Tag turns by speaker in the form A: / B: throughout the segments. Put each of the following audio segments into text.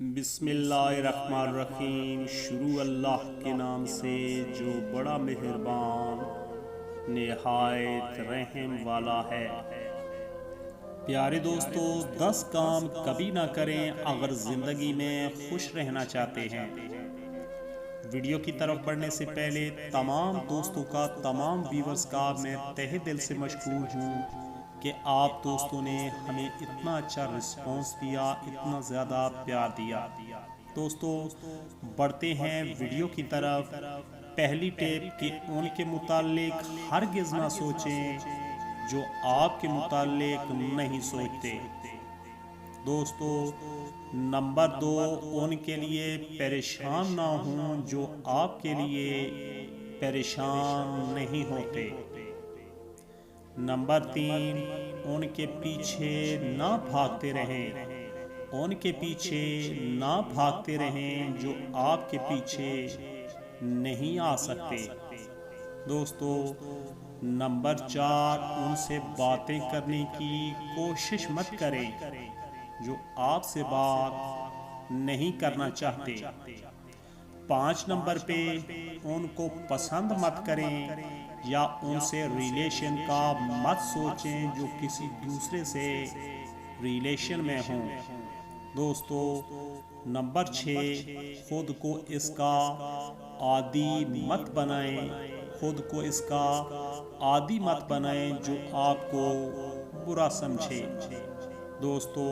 A: بسم اللہ الرحمن الرحیم۔ شروع اللہ کے نام سے جو بڑا مہربان نہایت رحم والا ہے۔ پیارے دوستو، 10 کام کبھی نہ کریں اگر زندگی میں خوش رہنا چاہتے ہیں۔ ویڈیو کی طرف بڑھنے سے پہلے تمام دوستوں کا، تمام ویورز کا میں تہہ دل سے مشکور ہوں کہ آپ دوستوں نے ہمیں اتنا اچھا رسپانس دیا، اتنا زیادہ پیار دیا۔ دوستو بڑھتے ہیں ویڈیو کی طرف۔ پہلی ٹیپ کہ ان کے متعلق ہرگز نہ سوچیں جو آپ کے متعلق نہیں سوچتے۔ دوستو نمبر 2، ان کے لیے پریشان نہ ہوں جو آپ کے لیے پریشان نہیں ہوتے۔ نمبر 3، ان کے پیچھے نہ بھاگتے رہیں، ان کے پیچھے نہ بھاگتے رہیں جو آپ کے پیچھے نہیں آ سکتے۔ دوستو نمبر 4، ان سے باتیں کرنے کی کوشش مت کریں جو آپ سے بات نہیں کرنا چاہتے۔ 5 نمبر پہ، ان کو پسند مت کریں یا ان سے ریلیشن کا مت سوچیں جو کسی دوسرے سے ریلیشن میں ہوں۔ دوستو نمبر 6، خود کو اس کا عادی مت بنائیں، خود کو اس کا عادی مت بنائیں جو آپ کو برا سمجھے۔ دوستو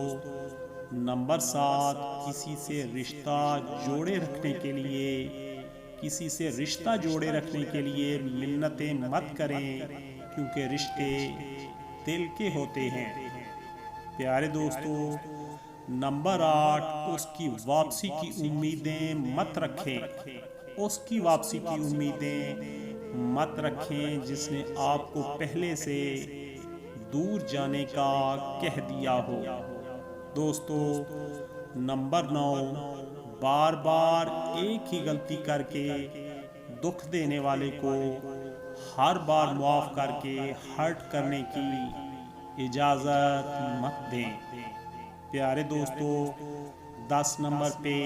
A: نمبر 7، کسی سے رشتہ جوڑے رکھنے کے لیے منتیں مت کریں کیونکہ رشتے دل کے ہوتے ہیں۔ پیارے دوستو نمبر 8، اس کی واپسی کی امیدیں مت رکھیں، اس کی واپسی کی امیدیں مت رکھیں جس نے آپ کو پہلے سے دور جانے کا کہہ دیا ہو۔ دوستو نمبر 9، بار بار ایک ہی غلطی کر کے دکھ دینے والے کو ہر بار معاف کر کے ہرٹ کرنے کی اجازت مت دیں۔ پیارے دوستو 10 نمبر پہ،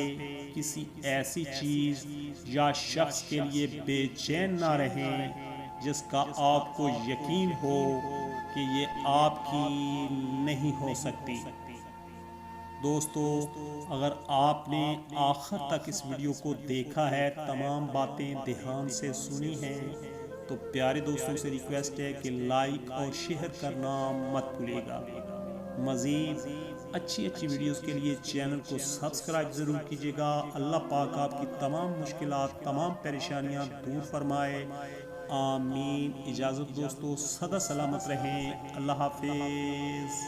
A: کسی ایسی چیز یا شخص کے لیے بے چین نہ رہیں جس کا آپ کو یقین ہو کہ یہ آپ کی نہیں ہو سکتی۔ دوستو اگر آپ نے آخر تک اس ویڈیو کو دیکھا ہے، تمام باتیں دھیان سے سنی ہیں، تو پیارے دوستوں سے ریکویسٹ ہے کہ لائک اور شیئر کرنا مت بھولیے گا۔ مزید اچھی ویڈیوز کے لیے چینل کو سبسکرائب ضرور کیجیے گا۔ اللہ پاک آپ کی تمام مشکلات، تمام پریشانیاں دور فرمائے، آمین۔ اجازت دوستو، سدا سلامت رہیں، اللہ حافظ۔